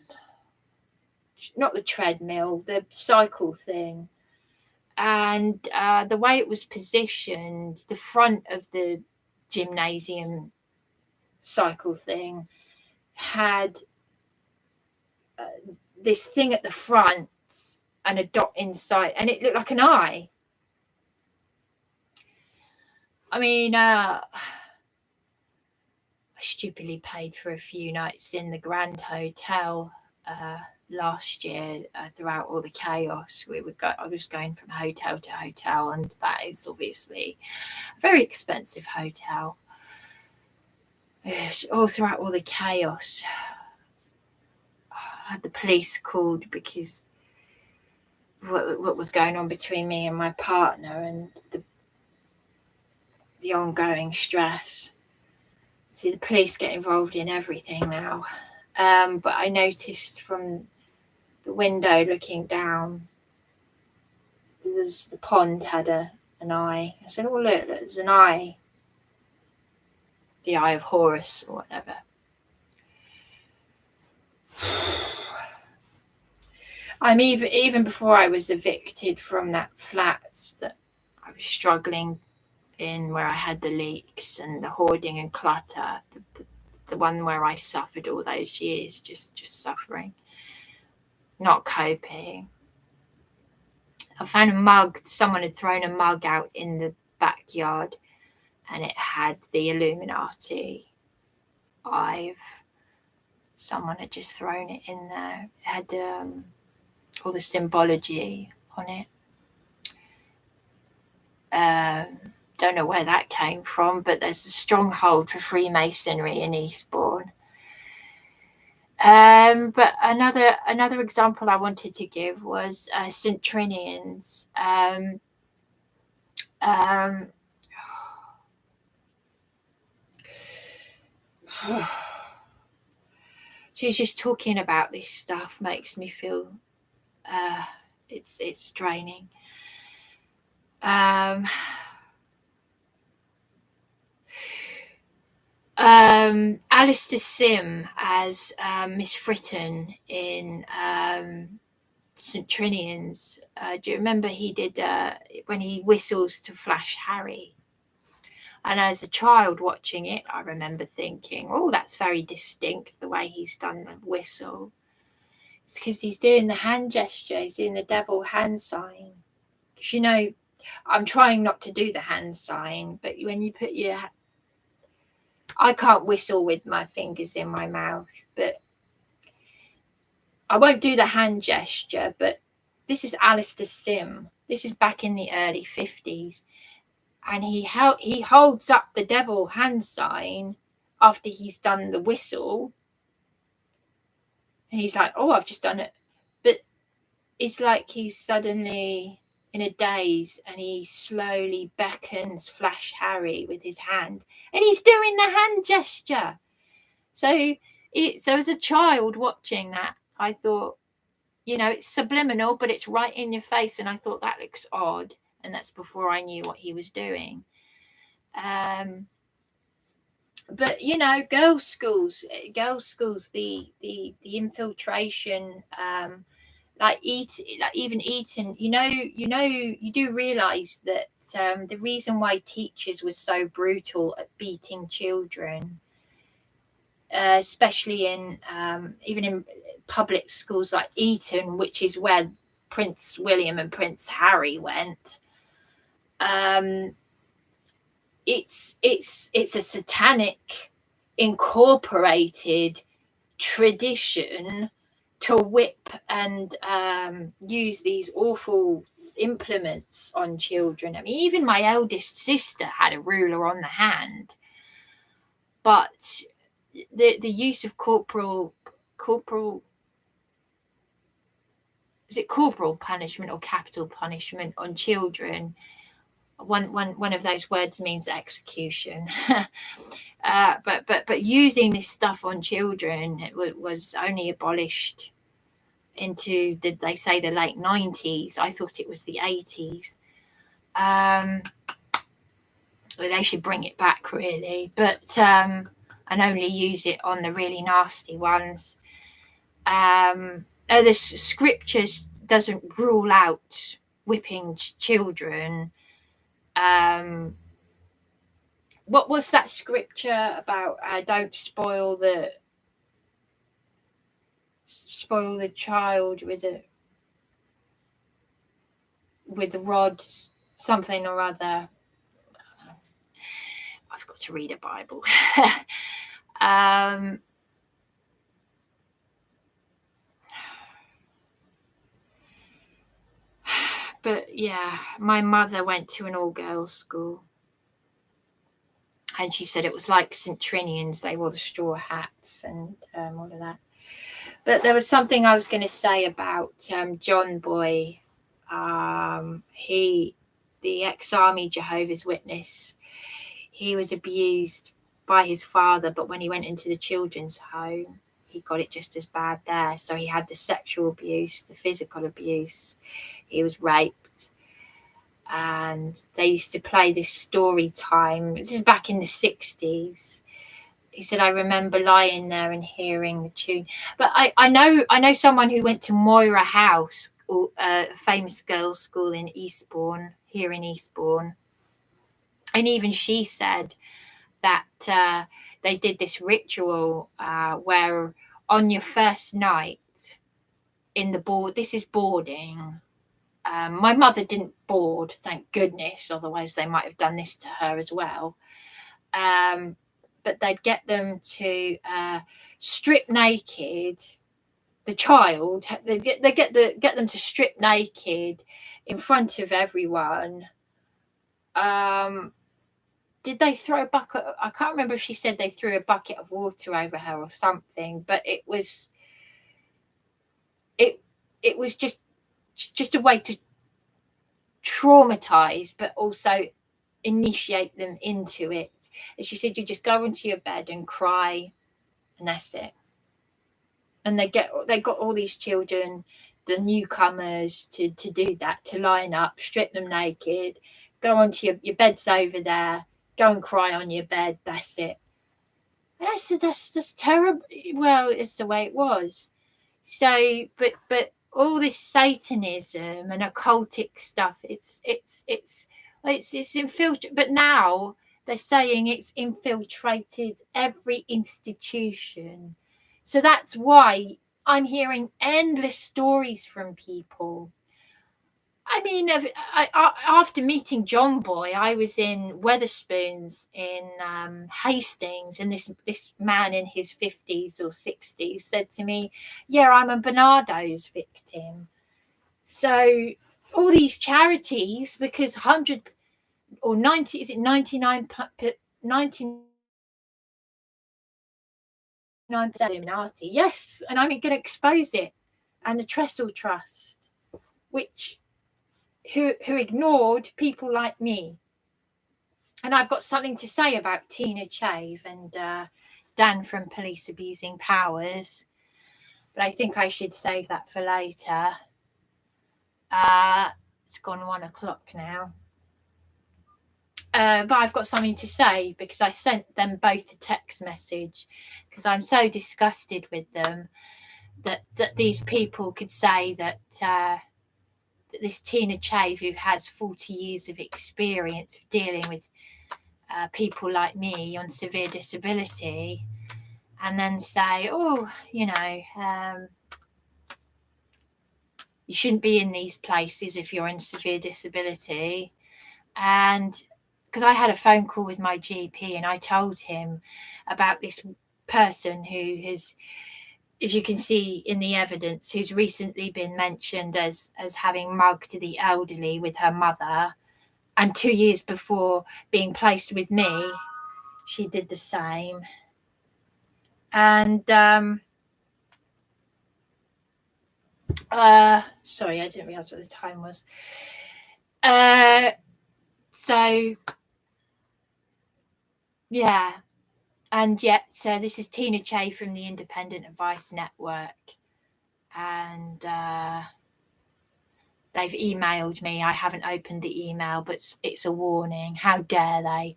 Not the treadmill, the cycle thing. And the way it was positioned, the front of the gymnasium cycle thing had this thing at the front and a dot inside, and it looked like an eye. I mean, I stupidly paid for a few nights in the Grand Hotel last year. Throughout all the chaos, I was going from hotel to hotel, and that is obviously a very expensive hotel. All throughout all the chaos, I had the police called because what was going on between me and my partner, and the ongoing stress. See, the police get involved in everything now. But I noticed from the window looking down, the pond had an eye. I said, oh, look, there's an eye. The Eye of Horus or whatever. I'm even before I was evicted from that flat that I was struggling in, where I had the leaks and the hoarding and clutter, the one where I suffered all those years, just suffering, not coping. I found a mug. Someone had thrown a mug out in the backyard, and it had the Illuminati eye. Someone had just thrown it in there. It had all the symbology on it. Don't know where that came from, but there's a stronghold for Freemasonry in Eastbourne. But another example I wanted to give was St. Trinian's. She's just talking about this stuff makes me feel it's draining. Alistair Sim as Miss Fritton in St. Trinian's. Do you remember he did when he whistles to Flash Harry? And as a child watching it, I remember thinking, oh, that's very distinct, the way he's done the whistle. It's because he's doing the hand gesture, he's doing the devil hand sign. Because, you know, I'm trying not to do the hand sign, but when you put your... I can't whistle with my fingers in my mouth, but I won't do the hand gesture. But this is Alistair Sim. This is back in the early 50s. And he holds up the devil hand sign after he's done the whistle. And he's like, oh, I've just done it. But it's like he's suddenly in a daze, and he slowly beckons Flash Harry with his hand. And he's doing the hand gesture. So as a child watching that, I thought, you know, it's subliminal, but it's right in your face. And I thought that looks odd. And that's before I knew what he was doing. But, you know, girls' schools, the infiltration, even Eton, you do realise that the reason why teachers were so brutal at beating children, especially in even in public schools like Eton, which is where Prince William and Prince Harry went, it's a satanic incorporated tradition to whip and use these awful implements on children. I mean, even my eldest sister had a ruler on the hand, but the use of corporal is it corporal punishment or capital punishment on children? One of those words means execution. But using this stuff on children was only abolished into, did they say, the late 90s? I thought it was the 80s. They should bring it back, really, but and only use it on the really nasty ones. The scriptures doesn't rule out whipping children. What was that scripture about? Don't spoil the child with the rod, something or other. I've got to read a Bible. But yeah, my mother went to an all-girls school, and she said it was like St. Trinians. They wore the straw hats and all of that. But there was something I was going to say about John Boy. The ex-army Jehovah's Witness, he was abused by his father, but when he went into the children's home, he got it just as bad there. So he had the sexual abuse, the physical abuse. He was raped. And they used to play this story time. This is back in the 60s. He said, I remember lying there and hearing the tune. But I know someone who went to Moira House, a famous girls' school in Eastbourne, here in Eastbourne. And even she said that they did this ritual where on your first night in the board, this is boarding. My mother didn't board, thank goodness, otherwise they might have done this to her as well. But they'd get them to strip naked the child. They get them to strip naked in front of everyone. Did they throw a bucket? I can't remember if she said they threw a bucket of water over her or something, but it was just a way to traumatize, but also initiate them into it. And she said, you just go into your bed and cry, and that's it. And they got all these children, the newcomers, to do that, to line up, strip them naked, go onto your bed's over there, go and cry on your bed, that's it. And I said, that's terrible. Well, it's the way it was. So, but all this Satanism and occultic stuff, it's infiltrated. But now they're saying it's infiltrated every institution. So that's why I'm hearing endless stories from people. I mean, after meeting John Boy, I was in Wetherspoons in Hastings, and this man in his 50s or 60s said to me, yeah, I'm a Barnardo's victim. So all these charities, because 100 or 90, is it 99% Illuminati? Yes, and I'm going to expose it. And the Trestle Trust, who ignored people like me. And I've got something to say about Tina Chave and Dan from Police Abusing Powers, but I think I should save that for later. It's gone 1 o'clock now. But I've got something to say because I sent them both a text message because I'm so disgusted with them that these people could say that this Tina Chave, who has 40 years of experience of dealing with people like me on severe disability, and then say, oh, you shouldn't be in these places if you're in severe disability. And because I had a phone call with my GP and I told him about this person who has, as you can see in the evidence, who's recently been mentioned as having mugged the elderly with her mother, and 2 years before being placed with me, she did the same. And sorry, I didn't realize what the time was. So yeah, and yet, so this is Tina Che from the Independent Advice Network, and they've emailed me. I haven't opened the email, but it's a warning. How dare they?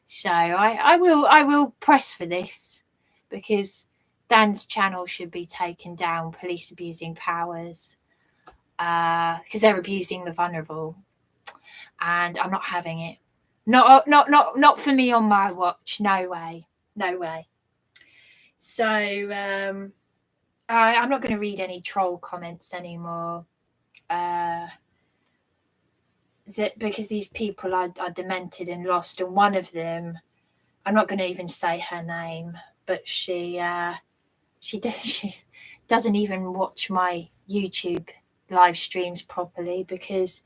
So I will press for this, because Dan's channel should be taken down. Police abusing powers, because they're abusing the vulnerable, and I'm not having it. Not for me on my watch. No way. No way. So I'm not going to read any troll comments anymore. Because these people are demented and lost, and one of them, I'm not going to even say her name, but she doesn't even watch my YouTube live streams properly, because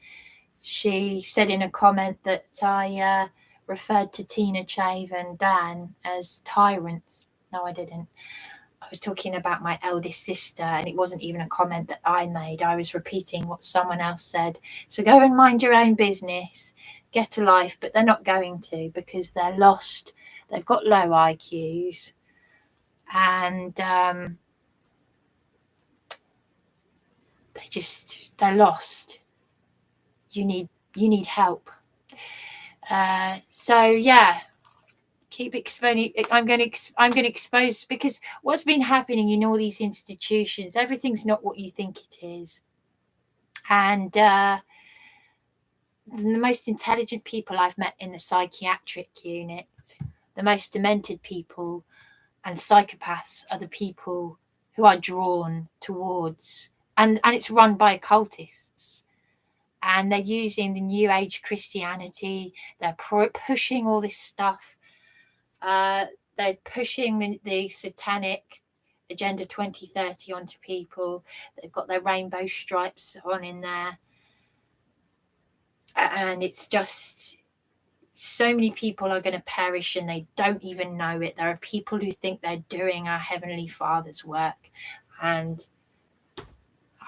she said in a comment that I referred to Tina Che and Dan as tyrants. No, I didn't. I was talking about my eldest sister, and it wasn't even a comment that I made. I was repeating what someone else said. So go and mind your own business, get a life, but they're not going to, because they're lost. They've got low IQs, and they're lost. You need help. So yeah, keep explaining. I'm going to expose, because what's been happening in all these institutions, everything's not what you think it is. And the most intelligent people I've met in the psychiatric unit, the most demented people and psychopaths, are the people who are drawn towards, and it's run by occultists. And they're using the New Age Christianity. They're pushing all this stuff. They're pushing the satanic Agenda 2030 onto people. They've got their rainbow stripes on in there. And it's just, so many people are going to perish and they don't even know it. There are people who think they're doing our Heavenly Father's work. And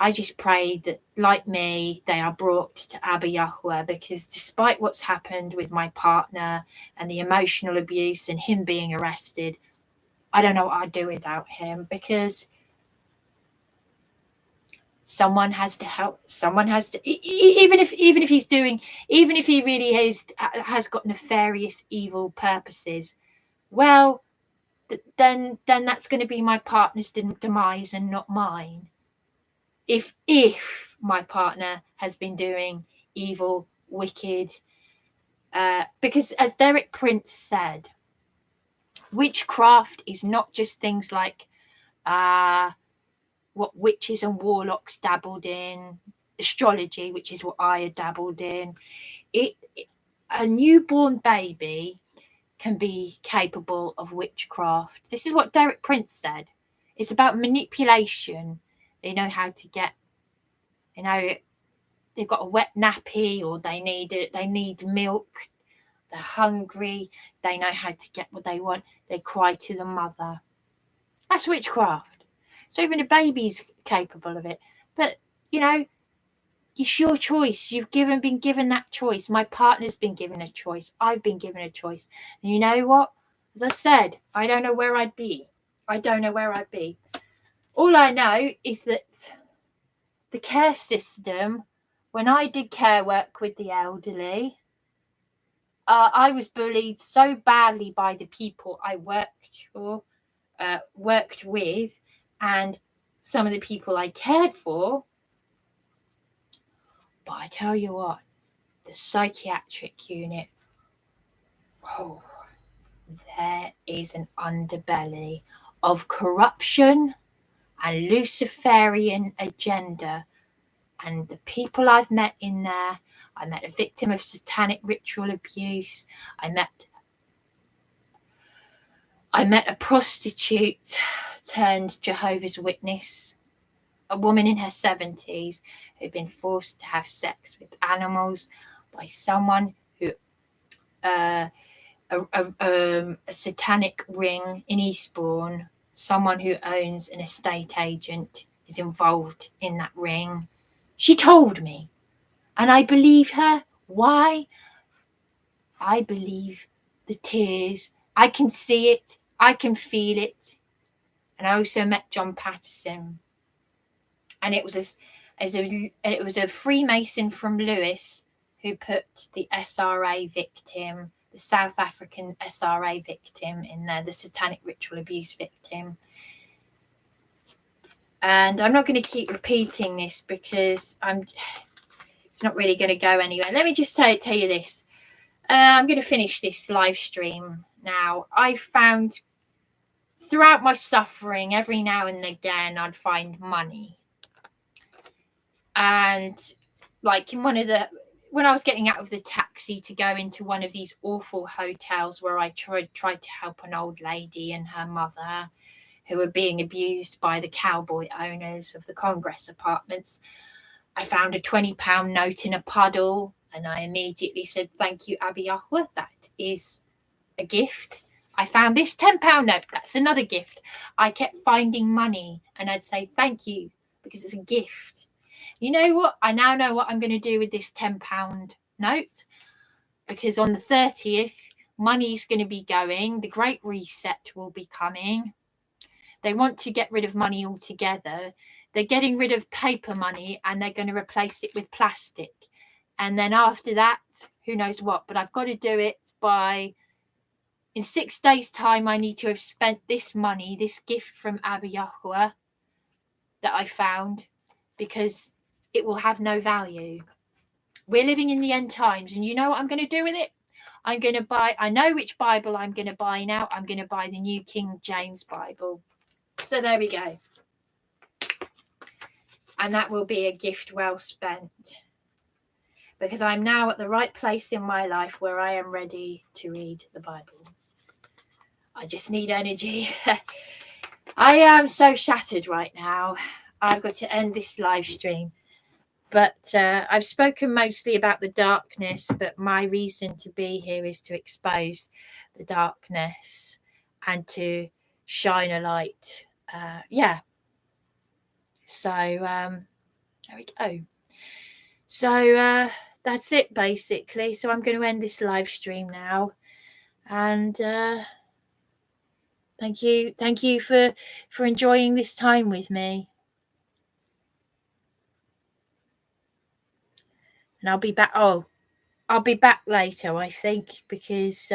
I just pray that, like me, they are brought to Abba Yahweh, because despite what's happened with my partner and the emotional abuse and him being arrested, I don't know what I'd do without him, because someone has to help. Someone has to, even if he's doing, even if he really has got nefarious evil purposes, well, then that's going to be my partner's demise and not mine. If my partner has been doing evil, wicked, because as Derek Prince said, witchcraft is not just things like what witches and warlocks dabbled in, astrology, which is what I had dabbled in. A newborn baby can be capable of witchcraft. This is what Derek Prince said. It's about manipulation. They know how to get, they've got a wet nappy, or they need milk. They're hungry. They know how to get what they want. They cry to the mother. That's witchcraft. So even a baby's capable of it. But, it's your choice. You've been given that choice. My partner's been given a choice. I've been given a choice. And you know what? As I said, I don't know where I'd be. All I know is that the care system, when I did care work with the elderly, I was bullied so badly by the people I worked with, and some of the people I cared for. But I tell you what, the psychiatric unit, there is an underbelly of corruption and Luciferian agenda, And the people I've met in there, I met a victim of satanic ritual abuse. I met a prostitute turned Jehovah's Witness, a woman in her 70s who'd been forced to have sex with animals by someone who, a satanic ring in Eastbourne, someone who owns an estate agent is involved in that ring. She told me, and I believe her. Why? I believe the tears. I can see it. I can feel it. And I also met John Patterson, and it was a Freemason from Lewis who put the SRA victim, the South African SRA victim in there, the satanic ritual abuse victim. And I'm not going to keep repeating this because it's not really going to go anywhere. Let me just tell you this. I'm going to finish this live stream now. I found throughout my suffering, every now and again, I'd find money. And like when I was getting out of the taxi to go into one of these awful hotels where I tried to help an old lady and her mother who were being abused by the cowboy owners of the Congress apartments, I found a £20 note in a puddle, and I immediately said, "Thank you, Abby Yahweh, that is a gift." I found this £10 note, that's another gift. I kept finding money and I'd say thank you because it's a gift. You know what? I now know what I'm going to do with this £10 note, because on the 30th, money's going to be going. The Great Reset will be coming. They want to get rid of money altogether. They're getting rid of paper money and they're going to replace it with plastic. And then after that, who knows what? But I've got to do it in 6 days' time. I need to have spent this money, this gift from Abba Yahweh that I found, because it will have no value. We're living in the end times, and you know what I'm going to do with it? I'm going to buy, I know which Bible I'm going to buy now. I'm going to buy the New King James Bible. So there we go. And that will be a gift well spent, because I'm now at the right place in my life where I am ready to read the Bible. I just need energy. I am so shattered right now. I've got to end this live stream. But I've spoken mostly about the darkness, but my reason to be here is to expose the darkness and to shine a light. So there we go. So that's it, basically. So I'm going to end this live stream now. And thank you for enjoying this time with me. And I'll be back. I'll be back later, I think, because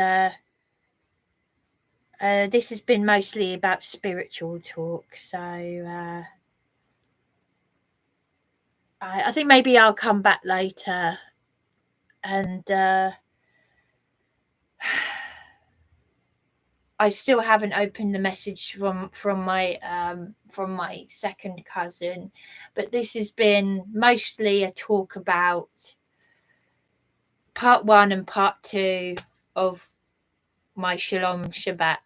this has been mostly about spiritual talk. So I think maybe I'll come back later. And I still haven't opened the message from my second cousin, but this has been mostly a talk about part 1 and part 2 of my Shalom Shabbat.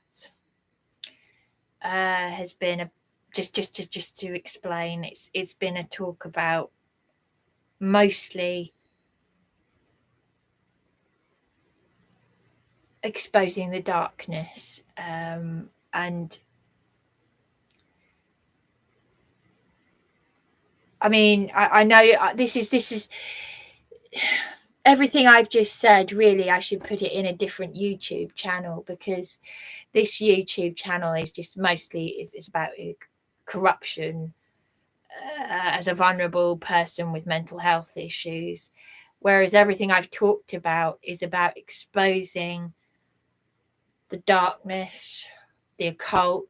Has been just to explain, it's been a talk about mostly exposing the darkness, and I mean, I know this is everything I've just said. Really, I should put it in a different YouTube channel, because this YouTube channel is just mostly it's about corruption as a vulnerable person with mental health issues, whereas everything I've talked about is about exposing the darkness, the occult,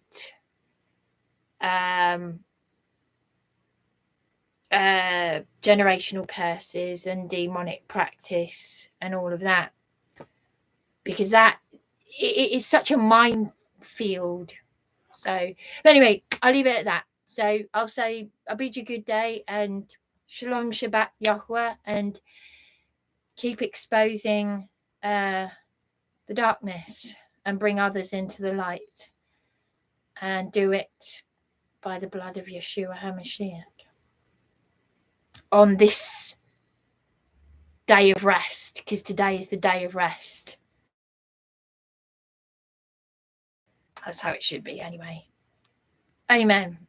generational curses and demonic practice and all of that, because that it is such a minefield. So but anyway, I'll leave it at that. So I'll bid you good day and Shalom, Shabbat, Yahweh, and keep exposing the darkness and bring others into the light, and do it by the blood of Yeshua HaMashiach on this day of rest, because today is the day of rest. That's how it should be anyway. Amen.